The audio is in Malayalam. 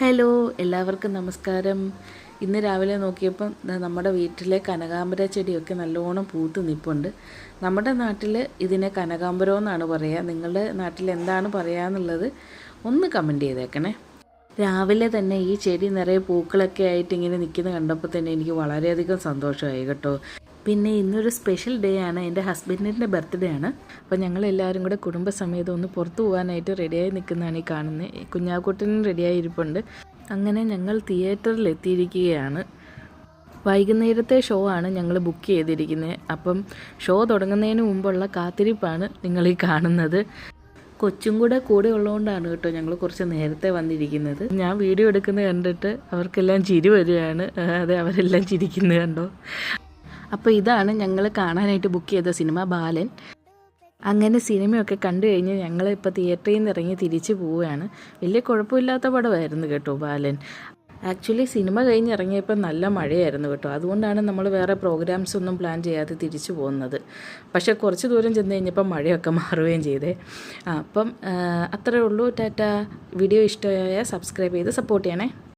ഹലോ, എല്ലാവർക്കും നമസ്കാരം. ഇന്ന് രാവിലെ നോക്കിയപ്പം നമ്മുടെ വീട്ടിലെ കനകാമ്പര ചെടിയൊക്കെ നല്ലോണം പൂത്ത് നിൽപ്പുണ്ട്. നമ്മുടെ നാട്ടിൽ ഇതിനെ കനകാമ്പരം എന്നാണ് പറയുക. നിങ്ങളുടെ നാട്ടിൽ എന്താണ് പറയുക എന്നുള്ളത് ഒന്ന് കമൻറ്റ് ചെയ്തേക്കണേ. രാവിലെ തന്നെ ഈ ചെടി നിറയെ പൂക്കളൊക്കെ ആയിട്ട് ഇങ്ങനെ നിൽക്കുന്നത് കണ്ടപ്പോൾ തന്നെ എനിക്ക് വളരെയധികം സന്തോഷമായി കേട്ടോ. പിന്നെ ഇന്നൊരു സ്പെഷ്യൽ ഡേ ആണ്, എൻ്റെ ഹസ്ബൻഡിൻ്റെ ബർത്ത്ഡേ ആണ്. അപ്പോൾ ഞങ്ങളെല്ലാവരും കൂടെ കുടുംബസമേതം ഒന്ന് പുറത്തു പോകാനായിട്ട് റെഡിയായി നിൽക്കുന്നതാണ് ഈ കാണുന്നത്. കുഞ്ഞാക്കുട്ടനും റെഡിയായി ഇരിപ്പുണ്ട്. അങ്ങനെ ഞങ്ങൾ തിയേറ്ററിൽ എത്തിയിരിക്കുകയാണ്. വൈകുന്നേരത്തെ ഷോ ആണ് ഞങ്ങൾ ബുക്ക് ചെയ്തിരിക്കുന്നത്. അപ്പം ഷോ തുടങ്ങുന്നതിന് മുമ്പുള്ള കാത്തിരിപ്പാണ് നിങ്ങളീ കാണുന്നത്. കൊച്ചും കൂടെ ഉള്ളതുകൊണ്ടാണ് കേട്ടോ ഞങ്ങൾ കുറച്ച് നേരത്തെ വന്നിരിക്കുന്നത്. ഞാൻ വീഡിയോ എടുക്കുന്നത് കണ്ടിട്ട് അവർക്കെല്ലാം ചിരി വരികയാണ്. അതെ, അവരെല്ലാം ചിരിക്കുന്നത് കണ്ടോ. അപ്പോൾ ഇതാണ് ഞങ്ങൾ കാണാനായിട്ട് ബുക്ക് ചെയ്ത സിനിമ ബാലൻ. അങ്ങനെ സിനിമയൊക്കെ കണ്ടു കഴിഞ്ഞ് ഞങ്ങൾ ഇപ്പോൾ തിയേറ്ററിൽ നിന്ന് ഇറങ്ങി തിരിച്ചു പോവുകയാണ്. വലിയ കുഴപ്പമില്ലാത്ത പടമായിരുന്നു കേട്ടോ ബാലൻ. ആക്ച്വലി സിനിമ കഴിഞ്ഞ് ഇറങ്ങിയപ്പോൾ നല്ല മഴയായിരുന്നു കേട്ടോ. അതുകൊണ്ടാണ് നമ്മൾ വേറെ പ്രോഗ്രാംസ് ഒന്നും പ്ലാൻ ചെയ്യാതെ തിരിച്ചു പോകുന്നത്. പക്ഷേ കുറച്ച് ദൂരം ചെന്ന് കഴിഞ്ഞപ്പോൾ മഴയൊക്കെ മാറുകയും ചെയ്തേ. അപ്പം അത്രയേ ഉള്ളൂ. ടാറ്റ. വീഡിയോ ഇഷ്ടമായ സബ്സ്ക്രൈബ് ചെയ്ത് സപ്പോർട്ട് ചെയ്യണേ.